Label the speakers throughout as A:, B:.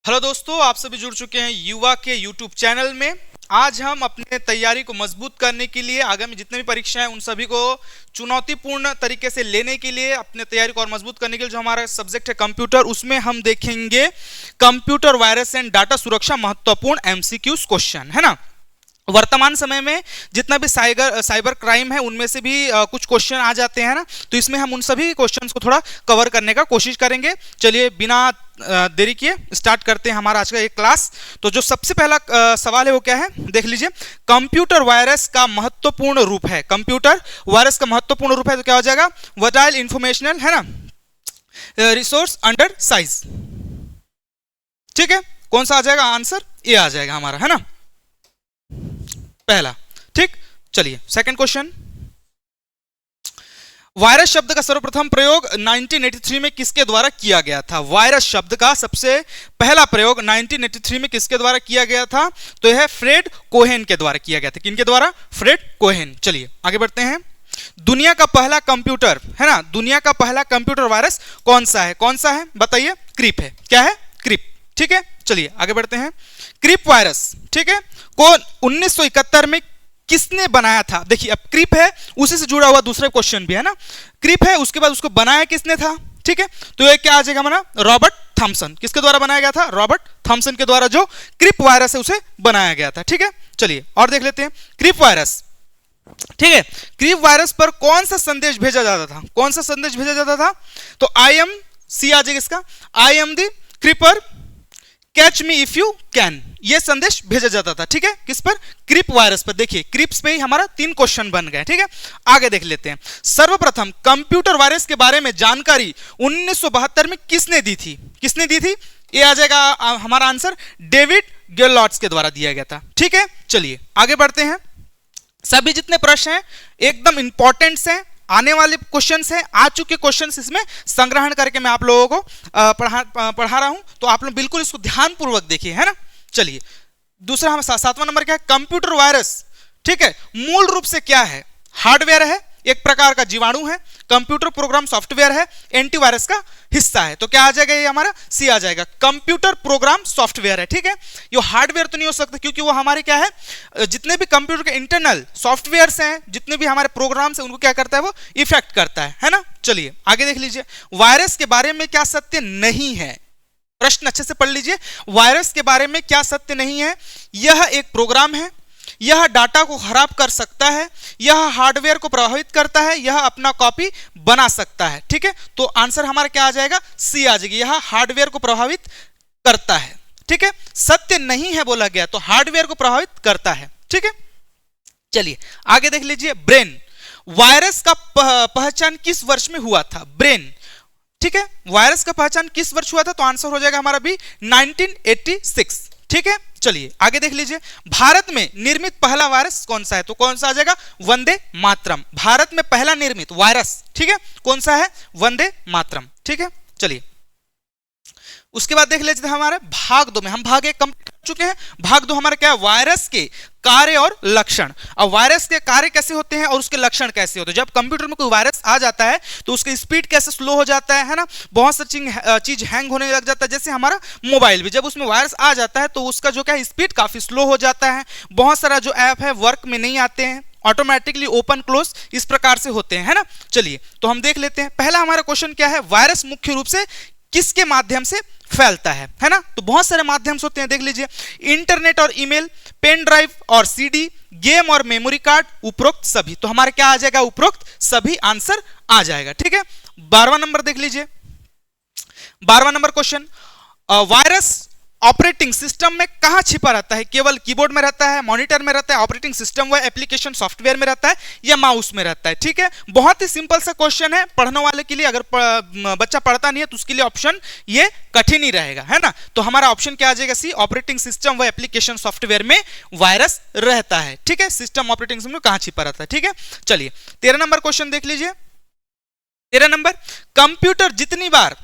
A: Hello दोस्तों, आप सभी जुड़ चुके हैं युवा के यूट्यूब चैनल में। आज हम अपने तैयारी को मजबूत करने के लिए आगामी जितने भी परीक्षाएं उन सभी को चुनौतीपूर्ण तरीके से लेने के लिए, अपने तैयारी को और मजबूत करने के लिए जो हमारा सब्जेक्ट है कंप्यूटर, उसमें हम देखेंगे कंप्यूटर वायरस एंड डाटा सुरक्षा महत्वपूर्ण एमसीक्यूज क्वेश्चन, है ना। वर्तमान समय में जितना भी साइबर क्राइम है उनमें से भी कुछ क्वेश्चन आ जाते हैं ना, तो इसमें हम उन सभी क्वेश्चंस को थोड़ा कवर करने का कोशिश करेंगे। चलिए बिना देरी किए स्टार्ट करते हैं हमारा आज का एक क्लास। तो जो सबसे पहला सवाल है वो क्या है, देख लीजिए। कंप्यूटर वायरस का महत्वपूर्ण रूप है, कंप्यूटर वायरस का महत्वपूर्ण रूप है तो क्या हो जाएगा, वोटाइल इंफॉर्मेशनल, है ना, रिसोर्स अंडर साइज। ठीक है, कौन सा आ जाएगा आंसर, ए आ जाएगा हमारा, है ना, पहला। ठीक, चलिए सेकंड क्वेश्चन। वायरस शब्द का सर्वप्रथम प्रयोग 1983 में किसके द्वारा किया गया था? वायरस शब्द का सबसे पहला प्रयोग 1983 में किसके द्वारा किया गया था? तो यह फ्रेड कोहेन के द्वारा किया गया था। किनके द्वारा? Fred Cohen. चलिए आगे बढ़ते हैं। दुनिया का पहला कंप्यूटर, है ना, दुनिया का पहला कंप्यूटर वायरस कौन सा है? कौन सा है बताइए? क्रीप है। क्या है? क्रीप। ठीक है, चलिए आगे बढ़ते हैं। क्रीप वायरस, ठीक है, को 1971 में किसने बनाया था? देखिए अब क्रीप है, उसी से जुड़ा हुआ दूसरा क्वेश्चन भी है ना। क्रीप है, उसके बाद उसको बनाया किसने था? ठीक है, तो ये क्या आ जाएगा हमारा, रॉबर्ट थॉमसन। किसके द्वारा बनाया गया था? रॉबर्ट थॉमसन के द्वारा जो क्रीप वायरस है उसे बनाया गया था। ठीक है, चलिए और देख लेते हैं क्रीप वायरस। ठीक है, क्रीप वायरस पर कौन सा संदेश भेजा जाता था? कौन सा संदेश भेजा जाता था? तो आई एम, सी आ जाएगा इसका, I am the creeper, catch me if you can, यह संदेश भेजा जाता था। ठीक है, किस पर? क्रीप वायरस पर। देखिए क्रीप्स पे ही हमारा 3 क्वेश्चन बन गए। ठीक है, आगे देख लेते हैं। सर्वप्रथम कंप्यूटर वायरस के बारे में जानकारी 1972 में किसने दी थी? किसने दी थी? ये आ जाएगा हमारा आंसर, डेविड गेलॉर्ड्स के द्वारा दिया गया था। ठीक है, चलिए आगे बढ़ते हैं। सभी जितने प्रश्न हैं एकदम इंपॉर्टेंट हैं, आने वाले क्वेश्चंस हैं, आ चुके क्वेश्चंस इसमें संग्रहण करके मैं आप लोगों को पढ़ा रहा हूं, तो आप लोग बिल्कुल इसको ध्यानपूर्वक देखिए, है ना। चलिए दूसरा, हम 7वां नंबर क्या है? Computer virus. ठीक है, मूल रूप से क्या है? हार्डवेयर है, एक प्रकार का जीवाणु है, कंप्यूटर प्रोग्राम सॉफ्टवेयर है, एंटीवायरस का हिस्सा है। तो क्या आ जाएगा ये हमारा? सी आ जाएगा, कंप्यूटर प्रोग्राम सॉफ्टवेयर है। ठीक है, ये हार्डवेयर तो नहीं हो सकता क्योंकि वो हमारे क्या है, जितने भी कंप्यूटर के इंटरनल सॉफ्टवेयर्स हैं, जितने भी हमारे प्रोग्राम्स हैं, उनको क्या करता है, वो इफेक्ट करता है ना। चलिए आगे देख लीजिए। वायरस के बारे में क्या सत्य नहीं है? प्रश्न अच्छे से पढ़ लीजिए। वायरस के बारे में क्या सत्य नहीं है? यह एक प्रोग्राम है, यह डाटा को खराब कर सकता है, यह हार्डवेयर को प्रभावित करता है, यह अपना कॉपी बना सकता है। ठीक है, तो आंसर हमारा क्या आ जाएगा? सी आ जाएगी, यह हार्डवेयर को प्रभावित करता है। ठीक है, सत्य नहीं है बोला गया, तो हार्डवेयर को प्रभावित करता है। ठीक है, चलिए आगे देख लीजिए। ब्रेन, वायरस का पहचान किस वर्ष में हुआ था? ब्रेन, ठीक है, वायरस का पहचान किस वर्ष हुआ था? तो आंसर हो जाएगा हमारा भी 1986। ठीक है, चलिए आगे देख लीजिए। भारत में निर्मित पहला वायरस कौन सा है? तो कौन सा आ जाएगा? वंदे मातरम। भारत में पहला निर्मित वायरस, ठीक है, कौन सा है? वंदे मातरम। ठीक है, चलिए उसके बाद देख लेते हैं हमारे भाग 2 में। हम भाग 1 कंप्लीट कर चुके हैं, भाग 2 हमारा क्या है? वायरस के कार्य और लक्षण। अब वायरस के कार्य कैसे होते हैं और उसके लक्षण कैसे होते हैं? जब कंप्यूटर में कोई वायरस आ जाता है तो उसकी स्पीड कैसे स्लो हो जाता है ना, बहुत सारी चीज हैंग होने लग जाता है। जैसे हमारा मोबाइल भी, जब उसमें वायरस आ जाता है तो उसका जो क्या है, स्पीड काफी स्लो हो जाता है, बहुत सारा जो ऐप है वर्क में नहीं आते हैं, ऑटोमेटिकली ओपन क्लोज इस प्रकार से होते हैं, है ना। चलिए तो हम देख लेते हैं। पहला हमारा क्वेश्चन क्या है? वायरस मुख्य रूप से किसके माध्यम से फैलता है ना। तो बहुत सारे माध्यम से होते हैं, देख लीजिए। इंटरनेट और ईमेल, पेन ड्राइव और सीडी, गेम और मेमोरी कार्ड, उपरोक्त सभी। तो हमारा क्या आ जाएगा? उपरोक्त सभी आंसर आ जाएगा। ठीक है, 12वां नंबर देख लीजिए। 12वां number question, virus operating system में कहां छिपा रहता है? केवल कीबोर्ड में रहता है, मॉनिटर में रहता है, ऑपरेटिंग सिस्टम व एप्लीकेशन सॉफ्टवेयर में रहता है, या माउस में रहता है? ठीक है, बहुत ही सिंपल सा क्वेश्चन है पढ़ने वाले के लिए। अगर बच्चा पढ़ता नहीं है तो उसके लिए ऑप्शन ये कठिन ही रहेगा, है ना। तो हमारा ऑप्शन क्या आ जाएगा? सी, ऑपरेटिंग सिस्टम व एप्लीकेशन सॉफ्टवेयर में वायरस रहता है। ठीक है, सिस्टम ऑपरेटिंग सिस्टम में कहां छिपा रहता है? ठीक है, चलिए 13 नंबर क्वेश्चन देख लीजिए। 13 नंबर, कंप्यूटर जितनी बार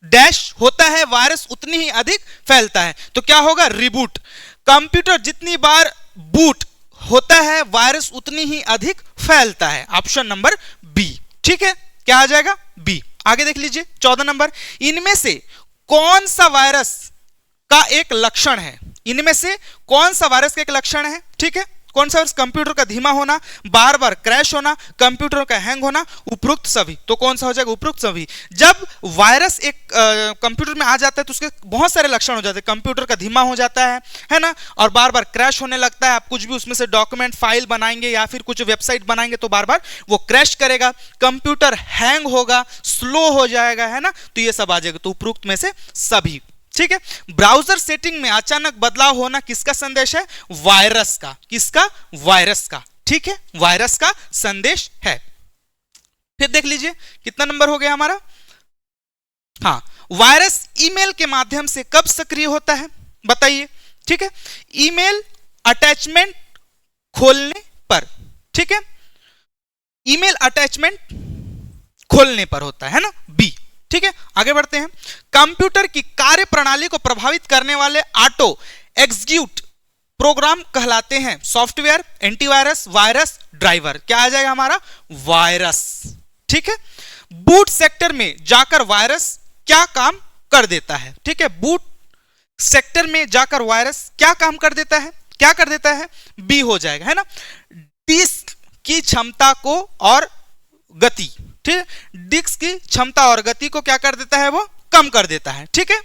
A: डैश होता है वायरस उतनी ही अधिक फैलता है। तो क्या होगा? रिबूट। कंप्यूटर जितनी बार बूट होता है वायरस उतनी ही अधिक फैलता है। Option number B. ठीक है, क्या आ जाएगा? बी। आगे देख लीजिए 14 नंबर, इनमें से कौन सा वायरस का एक लक्षण है। इनमें से कौन सा वायरस का एक लक्षण है? ठीक है, कौन सा वायरस? कंप्यूटर का धीमा होना, बार बार क्रैश होना, कंप्यूटर का हैंग होना, उपरोक्त सभी। तो कौन सा हो जाएगा? उपरोक्त सभी। जब वायरस एक कंप्यूटर में आ जाता है तो उसके बहुत सारे लक्षण हो जाते हैं। कंप्यूटर का धीमा हो जाता है ना, और बार बार क्रैश होने लगता है। आप कुछ भी उसमें से डॉक्यूमेंट फाइल बनाएंगे या फिर कुछ वेबसाइट बनाएंगे तो बार बार वो क्रैश करेगा, कंप्यूटर हैंग होगा, स्लो हो जाएगा, है ना, तो ये सब आ जाएगा। तो उपरोक्त में से सभी। ठीक है, ब्राउजर सेटिंग में अचानक बदलाव होना किसका संदेश है? वायरस का। किसका? वायरस का। ठीक है, वायरस का संदेश है। फिर देख लीजिए कितना नंबर हो गया हमारा। हाँ, वायरस ईमेल के माध्यम से कब सक्रिय होता है बताइए? ठीक है, ईमेल अटैचमेंट खोलने पर। ठीक है, ईमेल अटैचमेंट खोलने पर होता है ना, बी। ठीक है, आगे बढ़ते हैं। कंप्यूटर की कार्य प्रणाली को प्रभावित करने वाले ऑटो एग्जीक्यूट प्रोग्राम कहलाते हैं सॉफ्टवेयर, एंटीवायरस, वायरस, ड्राइवर। क्या आ जाएगा हमारा? वायरस। ठीक है, बूट सेक्टर में जाकर वायरस क्या काम कर देता है? ठीक है, बूट सेक्टर में जाकर वायरस क्या काम कर देता है? क्या कर देता है? बी हो जाएगा, है ना। डिस्क की क्षमता को और गति, ठीक है, डिस्क की क्षमता और गति को क्या कर देता है? वो कम कर देता है। ठीक है,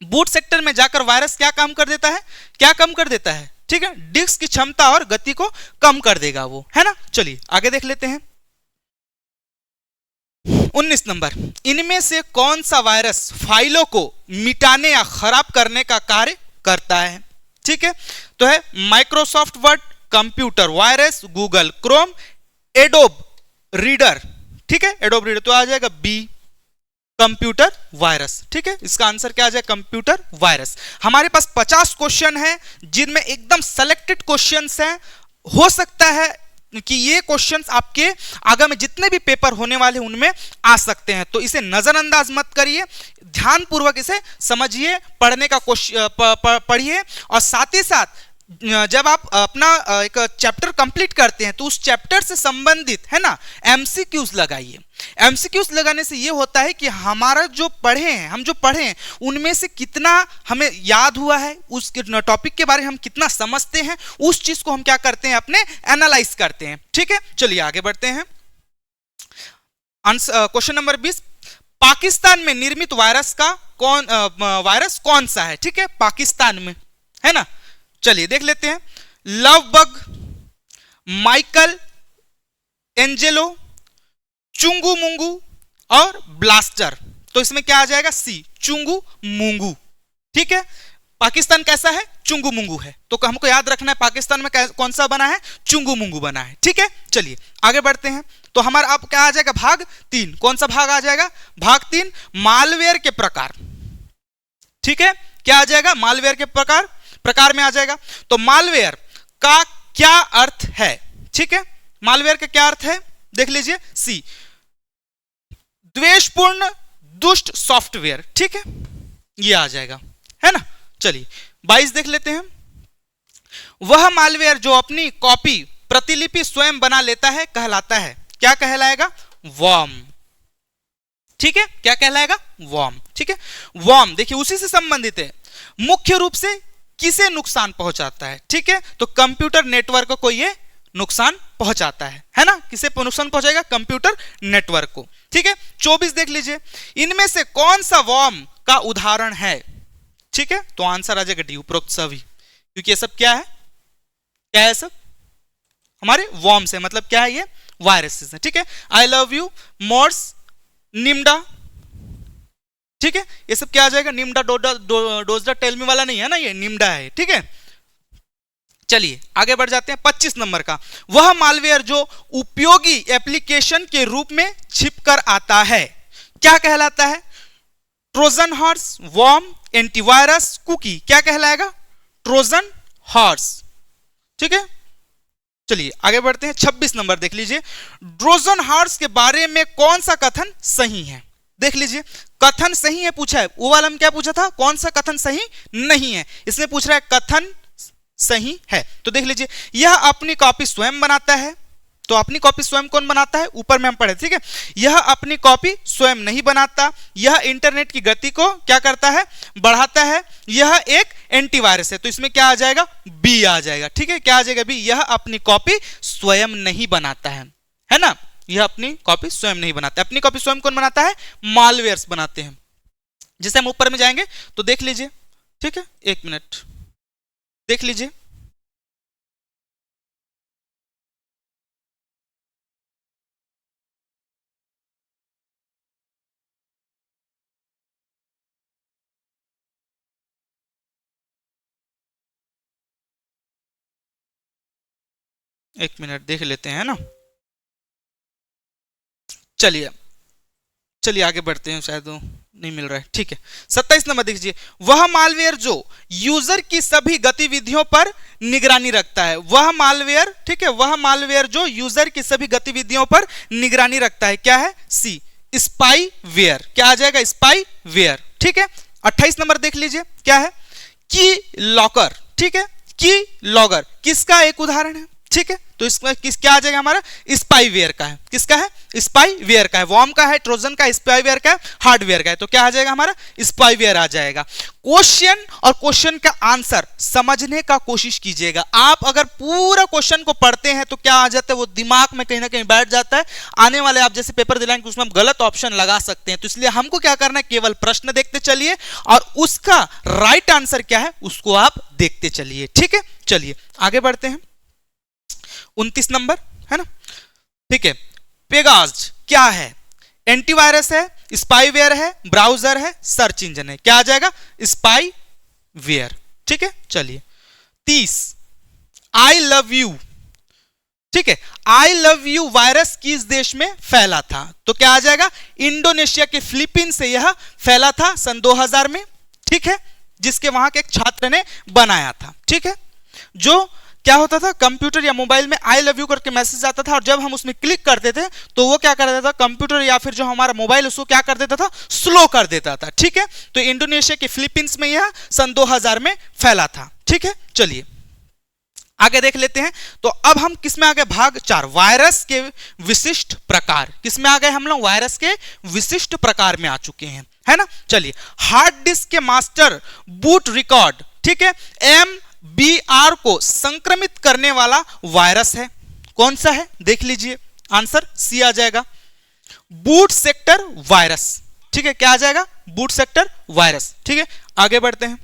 A: बूट सेक्टर में जाकर वायरस क्या काम कर देता है? क्या कम कर देता है? ठीक है, डिस्क की क्षमता और गति को कम कर देगा वो, है ना। चलिए आगे देख लेते हैं। 19 नंबर, इनमें से कौन सा वायरस फाइलों को मिटाने या खराब करने का कार्य करता है? ठीक है, तो है Microsoft word, computer virus, Google Chrome, adobe reader. ठीक है, एडोब रीडर तो आ जाएगा बी, कंप्यूटर वायरस। ठीक है, इसका आंसर क्या आ जाएगा? Computer virus. हमारे पास 50 क्वेश्चन हैं जिनमें एकदम सेलेक्टेड क्वेश्चंस हैं। हो सकता है कि ये क्वेश्चंस आपके आगामी जितने भी पेपर होने वाले उनमें आ सकते हैं, तो इसे नजरअंदाज मत करिए, ध्यानपूर्वक इसे समझिए, पढ़ने का पढ़िए, और साथ ही साथ जब आप अपना एक चैप्टर कंप्लीट करते हैं तो उस चैप्टर से संबंधित, है ना, एमसीक्यूज लगाइए। एमसीक्यूज लगाने से ये होता है कि हमारा जो पढ़े हैं, हम जो पढ़े हैं उनमें से कितना हमें याद हुआ है, उस टॉपिक के बारे में हम कितना समझते हैं, उस चीज को हम क्या करते हैं? अपने एनालाइज करते हैं। ठीक है, चलिए आगे बढ़ते हैं। क्वेश्चन नंबर 20, पाकिस्तान में निर्मित वायरस का वायरस कौन सा है? ठीक है, पाकिस्तान में, है ना। चलिए देख लेते हैं। Love bug, Michael Angelo, Chungu मुंगू और ब्लास्टर। तो इसमें क्या आ जाएगा? सी, चुंगू मुंगू। ठीक है, पाकिस्तान कैसा है? चुंगू मुंगू है, तो हमको याद रखना है पाकिस्तान में कौन सा बना है? चुंगू मुंगू बना है। ठीक है, चलिए आगे बढ़ते हैं। तो हमारा अब क्या आ जाएगा? भाग 3। कौन सा भाग आ जाएगा? भाग 3, मालवेयर के प्रकार। ठीक है, क्या आ जाएगा? मालवेयर के प्रकार में आ जाएगा। तो मालवेयर का क्या अर्थ है? ठीक है, मालवेयर का क्या अर्थ है? देख लीजिए, सी, द्वेषपूर्ण दुष्ट सॉफ्टवेयर। ठीक है, ये आ जाएगा, है ना। चलिए 22 देख लेते हैं। वह मालवेयर जो अपनी कॉपी प्रतिलिपि स्वयं बना लेता है कहलाता है, क्या कहलाएगा? वर्म। ठीक है, क्या कहलाएगा? वर्म। ठीक है, वर्म देखिए उसी से संबंधित है। मुख्य रूप से किसे नुकसान पहुंचाता है? ठीक है, तो कंप्यूटर नेटवर्क को ये नुकसान पहुंचाता है ना। किसे नुकसान पहुंचाएगा? कंप्यूटर नेटवर्क को। ठीक है, 24 देख लीजिए। इनमें से कौन सा वर्म का उदाहरण है? ठीक है, तो आंसर आ जाएगा डी, उपरोक्त सभी, क्योंकि ये सब क्या है? क्या है? सब हमारे वर्म्स है, मतलब क्या है? ये वायरसेस है। ठीक है, आई लव यू, मॉर्स, निम्डा। ठीक है, ये सब क्या आ जाएगा? निम्डा, डोजडा, टेलमी वाला नहीं है ना, ये निम्डा है। ठीक है, चलिए आगे बढ़ जाते हैं। 25 नंबर का, वह मालवेयर जो उपयोगी एप्लीकेशन के रूप में छिपकर आता है क्या कहलाता है? Trojan horse, worm, antivirus, cookie. क्या कहलाएगा? Trojan horse. ठीक है, चलिए आगे बढ़ते हैं। 26 नंबर देख लीजिए। ट्रोजन हॉर्स के बारे में कौन सा कथन सही है? देख लीजिए, कथन सही है पूछा है, वो वाला हम क्या पूछा था? कौन सा कथन सही नहीं है? इसमें पूछ रहा है कथन सही है। तो देख लीजिए, यह अपनी कॉपी स्वयं बनाता है। तो अपनी कॉपी स्वयं कौन बनाता है? ऊपर में हम पढ़े, ठीक है। यह अपनी कॉपी स्वयं नहीं बनाता, यह इंटरनेट की गति को क्या करता है? बढ़ाता है। यह एक एंटीवायरस है, तो इसमें क्या आ जाएगा, बी आ जाएगा। ठीक है, क्या आ जाएगा, बी। यह अपनी कॉपी स्वयं नहीं बनाता है ना, यह अपनी कॉपी स्वयं नहीं बनाता है। अपनी कॉपी स्वयं कौन बनाता है, मालवेयर्स बनाते हैं। जैसे हम ऊपर में जाएंगे तो देख लीजिए, ठीक है, एक मिनट देख लीजिए। एक मिनट देख लेते हैं ना, चलिए चलिए आगे बढ़ते हैं, शायद नहीं मिल रहा है। ठीक है, 27 नंबर देखिए, वह मालवेयर जो यूजर की सभी गतिविधियों पर निगरानी रखता है। वह मालवेयर, ठीक है, वह मालवेयर जो यूजर की सभी गतिविधियों पर निगरानी रखता है, क्या है, सी, स्पाईवेयर। क्या आ जाएगा, स्पाईवेयर। ठीक है, 28 नंबर देख लीजिए, क्या है, की लॉकर। ठीक है, की लॉगर किसका एक उदाहरण है। ठीक है, तो इसमें क्या आ जाएगा हमारा, स्पाईवेयर का है। किसका है, स्पाईवेयर का है। वॉर्म का है, ट्रोजन का, स्पाईवेयर का है, हार्डवेयर का है। तो क्या आ जाएगा हमारा, स्पाईवेयर आ जाएगा। क्वेश्चन और क्वेश्चन का आंसर समझने का कोशिश कीजिएगा। आप अगर पूरा क्वेश्चन को पढ़ते हैं तो क्या आ जाता है, वो दिमाग में कहीं ना कहीं बैठ जाता है। आने वाले आप जैसे पेपर दिलाएंगे उसमें हम गलत ऑप्शन लगा सकते हैं, तो इसलिए हमको क्या करना है, केवल प्रश्न देखते चलिए और उसका राइट आंसर क्या है उसको आप देखते चलिए। ठीक है, चलिए आगे बढ़ते हैं। 29 नंबर है ना, ठीक है, पेगास क्या है, एंटीवायरस है, स्पाईवेयर है, ब्राउजर है, सर्च इंजन है। क्या आ जाएगा, स्पाईवेयर। ठीक है, चलिए 30, आई लव यू। ठीक है, आई लव यू वायरस किस देश में फैला था, तो क्या आ जाएगा, इंडोनेशिया के फिलीपींस से यह फैला था सन 2000 में। ठीक है, जिसके वहां के एक छात्र ने बनाया था। ठीक है, जो क्या होता था, कंप्यूटर या मोबाइल में आई लव यू करके मैसेज आता था और जब हम उसमें क्लिक करते थे तो वो क्या कर देता था, कंप्यूटर या फिर जो हमारा मोबाइल उसको क्या कर देता था, स्लो कर देता था। ठीक है, तो इंडोनेशिया के फिलीपींस में यह सन 2000 में फैला था। ठीक है, चलिए आगे देख लेते हैं। तो अब हम किसमें आ गए, भाग 4, वायरस के विशिष्ट प्रकार। किसमें आ गए हम लोग, वायरस के विशिष्ट प्रकार में आ चुके हैं, है ना। चलिए, हार्ड डिस्क के मास्टर बूट रिकॉर्ड, ठीक है, MBR को संक्रमित करने वाला वायरस है। कौन सा है, देख लीजिए, आंसर सी आ जाएगा, बूट सेक्टर वायरस। ठीक है, क्या आ जाएगा, बूट सेक्टर वायरस। ठीक है, आगे बढ़ते हैं।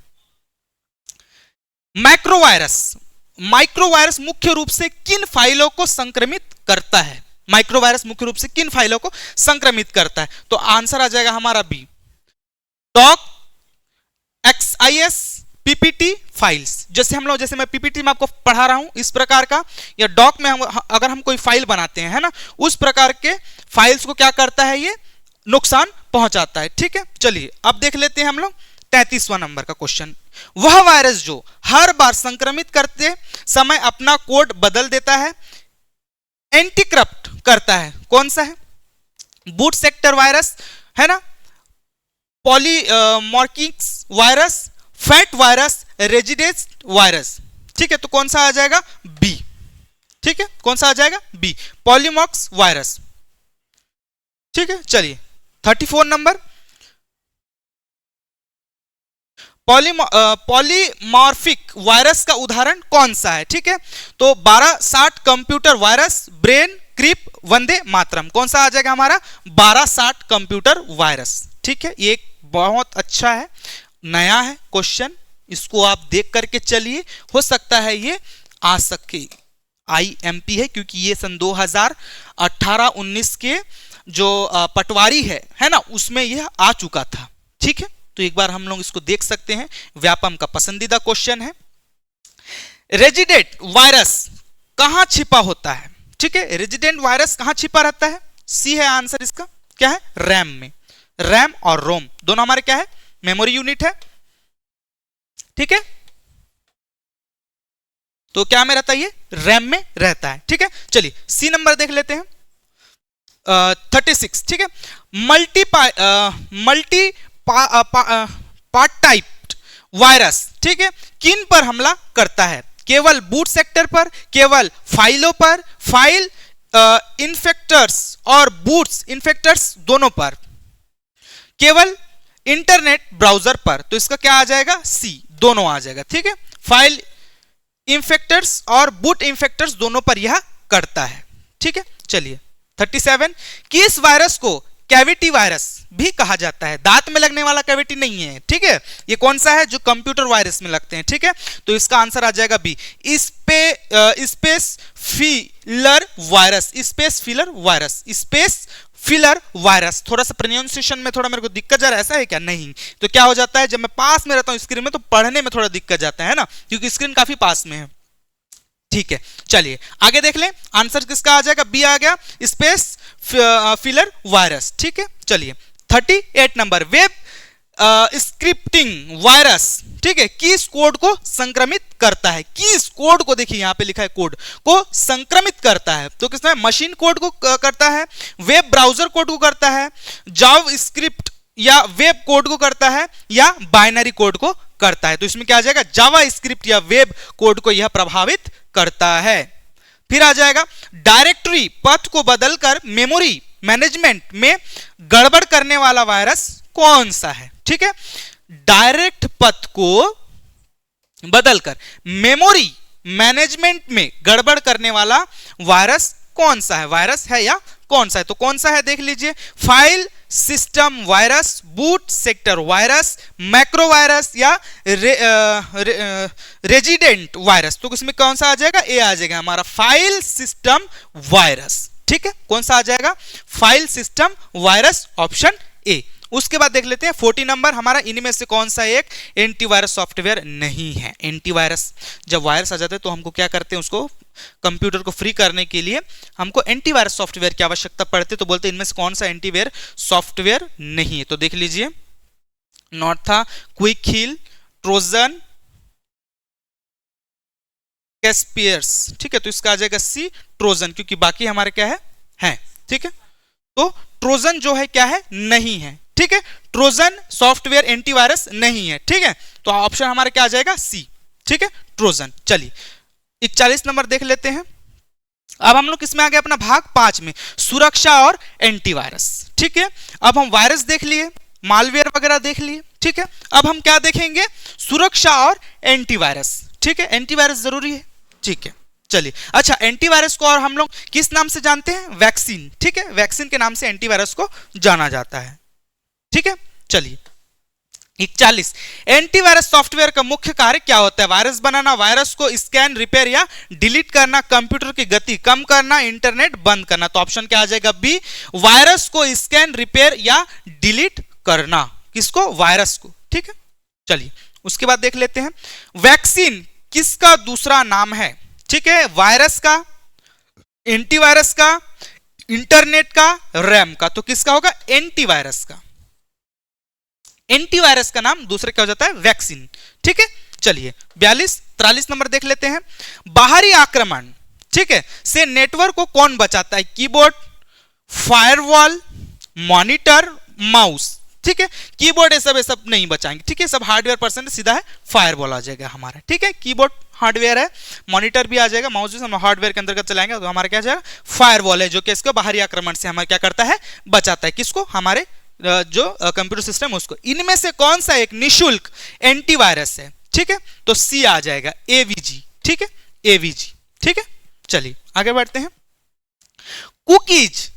A: मैक्रोवायरस, माइक्रोवायरस मुख्य रूप से किन फाइलों को संक्रमित करता है, माइक्रोवायरस मुख्य रूप से किन फाइलों को संक्रमित करता है, तो आंसर आ जाएगा हमारा B, doc, XIS, PPT files. जैसे हम लोग, जैसे मैं PPT में आपको पढ़ा रहा हूं इस प्रकार का, या डॉक में अगर हम कोई फाइल बनाते हैं, है ना, उस प्रकार के फाइल्स को क्या करता है, ये नुकसान पहुंचाता है। ठीक है, चलिए अब देख लेते हैं हम लोग 33वां नंबर का क्वेश्चन। वह वायरस जो हर बार संक्रमित करते समय अपना कोड बदल देता है, एंटीक्रप्ट करता है, कौन सा है, बूट सेक्टर वायरस, है ना, polymorphic virus, fat virus, residence virus. ठीक है, तो कौन सा आ जाएगा, बी। ठीक है, कौन सा आ जाएगा, बी, पॉलीमॉक्स वायरस। ठीक है, चलिए 34 नंबर, पॉलीमॉर्फिक वायरस का उदाहरण कौन सा है। ठीक है, तो 1260 computer virus, brain, क्रिप, Vande Mataram. कौन सा आ जाएगा हमारा, 1260 कंप्यूटर वायरस। ठीक है, ये बहुत अच्छा है, नया है क्वेश्चन, इसको आप देख करके चलिए, हो सकता है ये आ सके, IMP है, क्योंकि ये सन 2018-19 के जो पटवारी है ना, उसमें यह आ चुका था। ठीक है, तो एक बार हम लोग इसको देख सकते हैं, व्यापम का पसंदीदा क्वेश्चन है। रेजिडेंट वायरस कहां छिपा होता है। ठीक है, रेजिडेंट वायरस कहां छिपा रहता है, सी है आंसर इसका, क्या है, रैम में। रैम और रोम दोनों हमारे क्या है, मेमोरी यूनिट है। ठीक है, तो क्या में रहता है, ये रैम में रहता है। ठीक है, चलिए सी नंबर देख लेते हैं, 36। ठीक है, मल्टी पार्ट टाइप वायरस, ठीक है, किन पर हमला करता है, केवल बूट सेक्टर पर, केवल फाइलों पर, फाइल इन्फेक्टर्स और बूट्स इन्फेक्टर्स दोनों पर, केवल इंटरनेट ब्राउजर पर, तो इसका क्या आ जाएगा, सी, दोनों आ जाएगा। ठीक है, फाइल इंफेक्टर्स और बूट इंफेक्टर्स दोनों पर यह करता है। ठीक है, चलिए 37, कि इस वायरस को कैविटी वायरस भी कहा जाता है। दांत में लगने वाला कैविटी नहीं है। ठीक है, ये कौन सा है, जो कंप्यूटर वायरस में लगते हैं। ठीक है, तो इसका आंसर आ जाएगा B, space filler virus, space filler virus, space filler virus. थोड़ा सा प्रोनाउंसिएशन में थोड़ा मेरे को दिक्कत जा रहा है, ऐसा है क्या, नहीं, तो क्या हो जाता है, जब मैं पास में रहता हूं स्क्रीन में तो पढ़ने में थोड़ा दिक्कत जाता है ना, क्योंकि स्क्रीन काफी पास में है। ठीक है, चलिए आगे देख लें, आंसर किसका आ जाएगा, बी आ गया, स्पेस फिलर वायरस। ठीक है, चलिए 38 नंबर, वेब स्क्रिप्टिंग वायरस, ठीक है, किस कोड को संक्रमित करता है, किस कोड को, देखिए यहां पे लिखा है कोड को संक्रमित करता है, तो किसमें, मशीन कोड को करता है, वेब ब्राउजर कोड को करता है, जावास्क्रिप्ट या वेब कोड को करता है, या बाइनरी कोड को करता है। तो इसमें क्या आ जाएगा, जावास्क्रिप्ट या वेब कोड को यह प्रभावित करता है। फिर आ जाएगा, डायरेक्टरी पथ को बदलकर मेमोरी मैनेजमेंट में गड़बड़ करने वाला वायरस कौन सा है। ठीक है, डायरेक्ट पथ को बदलकर मेमोरी मैनेजमेंट में गड़बड़ करने वाला वायरस कौन सा है, वायरस है या कौन सा है, तो कौन सा है देख लीजिए, file system virus, boot sector virus, macro virus या रेजिडेंट वायरस। तो इसमें कौन सा आ जाएगा, ए आ जाएगा हमारा, फाइल सिस्टम वायरस। ठीक है, कौन सा आ जाएगा, file system virus, option A. उसके बाद देख लेते हैं 40 नंबर, हमारा इनमें से कौन सा एक एंटीवायरस सॉफ्टवेयर नहीं है। एंटीवायरस, जब वायरस आ जाते हैं तो हमको क्या करते हैं, उसको कंप्यूटर को फ्री करने के लिए हमको एंटीवायरस सॉफ्टवेयर की आवश्यकता पड़ती है, तो बोलते हैं इनमें से कौन सा एंटीवायरस सॉफ्टवेयर नहीं है। तो देख लीजिए, नॉर्था, क्विक हिल, ट्रोजन, कैस्पियर्स। ठीक है, तो इसका आ जाएगा सी, ट्रोजन, क्योंकि बाकी हमारे क्या है। ठीक है, तो ट्रोजन जो है क्या है, नहीं है। ठीक है, ट्रोजन सॉफ्टवेयर एंटीवायरस नहीं है। ठीक है, तो ऑप्शन हमारा क्या आ जाएगा, सी। ठीक है, ट्रोजन। चलिए 41 नंबर देख लेते हैं। अब हम लोग किसमें आ गए, अपना भाग 5 में, सुरक्षा और एंटीवायरस। ठीक है, अब हम वायरस देख लिए, मालवेयर वगैरह देख लिए। ठीक है, अब हम क्या देखेंगे, सुरक्षा और एंटीवायरस। ठीक है, एंटीवायरस जरूरी है। ठीक है, चलिए, अच्छा, एंटीवायरस को और हम लोग किस नाम से जानते हैं, वैक्सीन। ठीक है, वैक्सीन के नाम से एंटीवायरस को जाना जाता है। ठीक है, चलिए 41, एंटीवायरस सॉफ्टवेयर का मुख्य कार्य क्या होता है, वायरस बनाना, वायरस को स्कैन, रिपेयर या डिलीट करना, कंप्यूटर की गति कम करना, इंटरनेट बंद करना। तो ऑप्शन क्या आ जाएगा, बी, वायरस को स्कैन, रिपेयर या डिलीट करना। किसको, वायरस को। ठीक है, चलिए उसके बाद देख लेते हैं, वैक्सीन किसका दूसरा नाम है। ठीक है, वायरस का, एंटीवायरस का, इंटरनेट का, रैम का। तो किसका होगा, एंटीवायरस का। एंटीवायरस का नाम दूसरे क्या हो जाता है, वैक्सीन। ठीक है, चलिए 43 नंबर देख लेते हैं, बाहरी आक्रमण, ठीक है, से नेटवर्क को कौन बचाता है, कीबोर्ड, फायरवॉल, मॉनिटर, माउस। ठीक है, कीबोर्ड ये सब नहीं बचाएंगे। ठीक है, सब हार्डवेयर पर्सन सीधा है, फायरवॉल आ जाएगा हमारा। ठीक है, कीबोर्ड हार्डवेयर है, मॉनिटर भी आ जाएगा, माउस भी हम हार्डवेयर के अंतर्गत चलाएंगे, तो हमारा क्या जाएगा, फायरवॉल है, जो कि इसको बाहरी आक्रमण से हमारा क्या करता है, बचाता है। किसको, हमारे जो कंप्यूटर सिस्टम है उसको। इनमें से कौन सा एक निशुल्क एंटीवायरस है। ठीक है, तो सी आ जाएगा, एवीजी। ठीक है, एवीजी। ठीक है, चलिए आगे बढ़ते हैं। कुकीज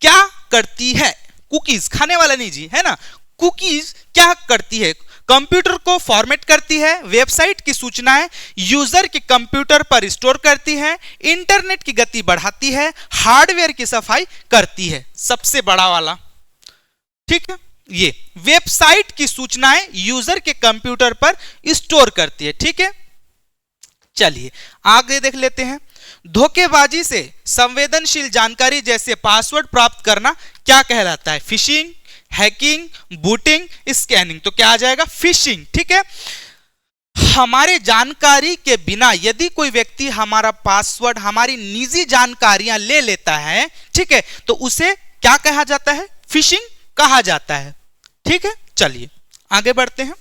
A: क्या करती है, कुकीज खाने वाला नहीं जी, है ना, कुकीज क्या करती है, कंप्यूटर को फॉर्मेट करती है, वेबसाइट की सूचनाएं यूजर के कंप्यूटर पर स्टोर करती है, इंटरनेट की गति बढ़ाती है, हार्डवेयर की सफाई करती है। सबसे बड़ा वाला, ठीक है, ये वेबसाइट की सूचनाएं यूजर के कंप्यूटर पर स्टोर करती है। ठीक है, चलिए आगे देख लेते हैं, धोखेबाजी से संवेदनशील जानकारी जैसे पासवर्ड प्राप्त करना क्या कहलाता है, फिशिंग, हैकिंग, बूटिंग, स्कैनिंग। तो क्या आ जाएगा, फिशिंग। ठीक है, हमारे जानकारी के बिना यदि कोई व्यक्ति हमारा पासवर्ड, हमारी निजी जानकारियां ले लेता है, ठीक है, तो उसे क्या कहा जाता है, फिशिंग कहा जाता है। ठीक है, चलिए आगे बढ़ते हैं।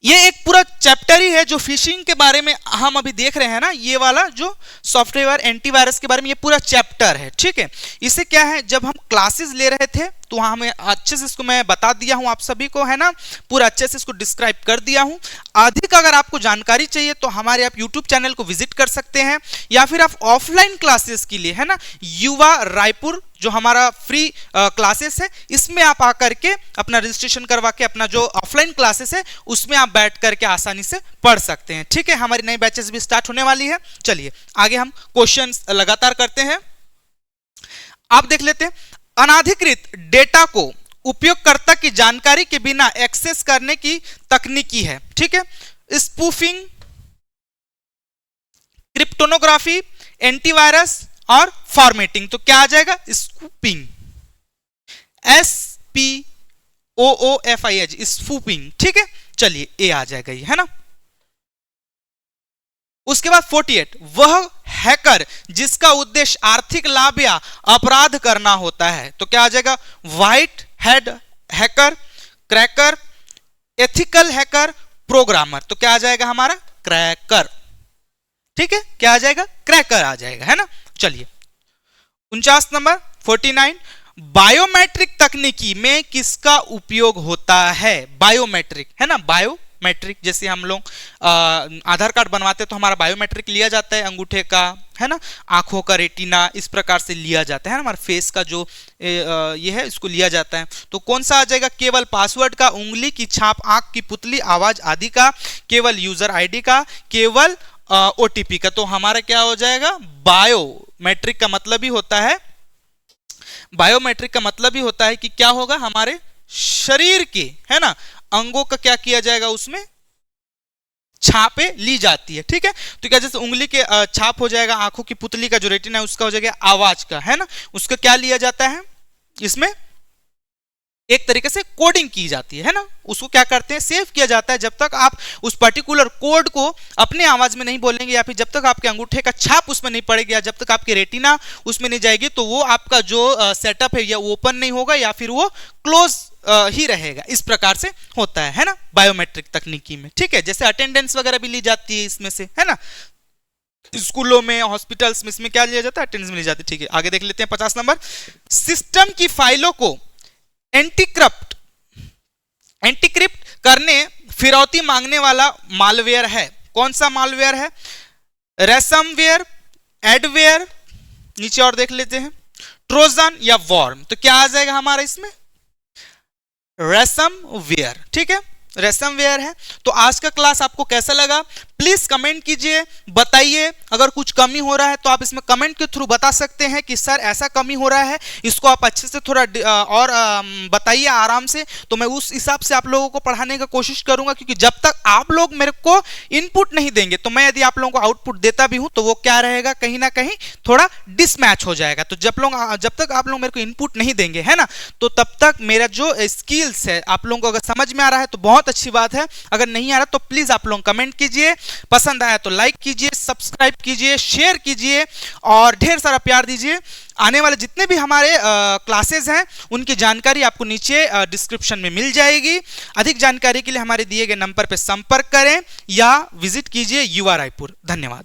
A: ये एक पूरा चैप्टर ही है जो फिशिंग के बारे में हम अभी देख रहे हैं ना, ये वाला जो सॉफ्टवेयर एंटीवायरस के बारे में ये पूरा चैप्टर है। ठीक है, इसे क्या है, जब हम क्लासेस ले रहे थे तो वहां में अच्छे से इसको मैं बता दिया हूं आप सभी को, है ना, पूरा अच्छे से इसको डिस्क्राइब कर दिया हूं। अधिक अगर आपको जानकारी चाहिए तो हमारे आप यूट्यूब चैनल को विजिट कर सकते हैं, या फिर आप ऑफलाइन क्लासेस के लिए, है ना, युवा रायपुर जो हमारा फ्री क्लासेस है, इसमें आप आकर के अपना रजिस्ट्रेशन करवा के अपना जो ऑफलाइन क्लासेस है उसमें आप बैठ करके आसानी से पढ़ सकते हैं। ठीक है, हमारी नई बैचेस भी स्टार्ट होने वाली है। चलिए आगे हम क्वेश्चंस लगातार करते हैं। आप देख लेते हैं, अनाधिकृत डेटा को उपयोगकर्ता की जानकारी के बिना एक्सेस करने की तकनीकी है। ठीक है, स्पूफिंग, क्रिप्टोनोग्राफी, एंटीवायरस और फॉर्मेटिंग। तो क्या आ जाएगा? स्पूपिंग, SPOOFING, स्पूपिंग। ठीक है, चलिए ए आ जाएगा ये, है ना। उसके बाद 48, वह हैकर जिसका उद्देश्य आर्थिक लाभ या अपराध करना होता है। तो क्या आ जाएगा? White hat hacker, cracker, ethical hacker, programmer. तो क्या आ जाएगा हमारा? क्रैकर। ठीक है, क्या आ जाएगा? क्रैकर आ जाएगा, है ना। चलिए 49 नंबर 49, बायोमेट्रिक तकनीकी में किसका उपयोग होता है? बायोमेट्रिक, है ना, बायोमेट्रिक जैसे हम लोग आधार कार्ड बनवाते हैं तो हमारा बायोमेट्रिक लिया जाता है, अंगूठे का, है ना, आंखों का रेटिना, इस प्रकार से लिया जाता है ना, हमारे फेस का जो ये है इसको लिया जाता है। तो कौन सा आ जाएगा? केवल पासवर्ड का, उंगली की छाप, आंख की पुतली, आवाज आदि का, केवल यूजर आईडी का, केवल ओटीपी का। तो हमारा क्या हो जाएगा? बायोमेट्रिक का मतलब ही होता है, बायोमेट्रिक का मतलब ही होता है कि क्या होगा? हमारे शरीर के, है ना, अंगों का क्या किया जाएगा? उसमें छापे ली जाती है। ठीक है, तो क्या जैसे उंगली के छाप हो जाएगा, आंखों की पुतली का जो रेटिना है उसका हो जाएगा, आवाज का, है ना, उसका क्या लिया जाता है? इसमें एक तरीके से कोडिंग की जाती है ना, उसको क्या करते हैं? सेव किया जाता है। जब तक आप उस पर्टिकुलर कोड को अपने आवाज में नहीं बोलेंगे, या फिर जब तक आपके अंगूठे का छाप उसमें नहीं पड़ेगी, या जब तक आपकी रेटिना उसमें नहीं जाएगी, तो वो आपका जो सेटअप है या ओपन नहीं होगा, या फिर वो क्लोज ही रहेगा। इस प्रकार से होता है ना, बायोमेट्रिक तकनीकी में। ठीक है, जैसे अटेंडेंस वगैरह भी ली जाती है इसमें से, है ना, स्कूलों में, हॉस्पिटल्स में, इसमें क्या लिया जाता है? अटेंडेंस में ली जाती है। ठीक है, आगे देख लेते हैं 50 नंबर, सिस्टम की फाइलों को एंटीक्रिप्ट करने फिरौती मांगने वाला मालवेयर है। कौन सा मालवेयर है? रैंसमवेयर, एडवेयर, नीचे और देख लेते हैं, ट्रोजन या वॉर्म। तो क्या आ जाएगा हमारा इसमें? रैंसमवेयर। ठीक है, रैंसमवेयर है। तो आज का क्लास आपको कैसा लगा? प्लीज कमेंट कीजिए, बताइए। अगर कुछ कमी हो रहा है तो आप इसमें कमेंट के थ्रू बता सकते हैं कि सर ऐसा कमी हो रहा है, इसको आप अच्छे से थोड़ा और बताइए आराम से, तो मैं उस हिसाब से आप लोगों को पढ़ाने का कोशिश करूंगा। क्योंकि जब तक आप लोग मेरे को इनपुट नहीं देंगे, तो मैं यदि आप लोगों को आउटपुट देता भी हूं तो वो क्या रहेगा? कहीं ना कहीं थोड़ा डिसमैच हो जाएगा। तो जब तक आप लोग मेरे को इनपुट नहीं देंगे, है ना, तो तब तक मेरा जो स्किल्स है आप लोगों को अगर समझ में आ रहा है तो बहुत अच्छी बात है, अगर नहीं आ रहा तो प्लीज आप लोग कमेंट कीजिए, पसंद आया तो लाइक कीजिए, सब्सक्राइब कीजिए, शेयर कीजिए और ढेर सारा प्यार दीजिए। आने वाले जितने भी हमारे क्लासेस हैं उनकी जानकारी आपको नीचे डिस्क्रिप्शन में मिल जाएगी। अधिक जानकारी के लिए हमारे दिए गए नंबर पर संपर्क करें या विजिट कीजिए युवा रायपुर। धन्यवाद।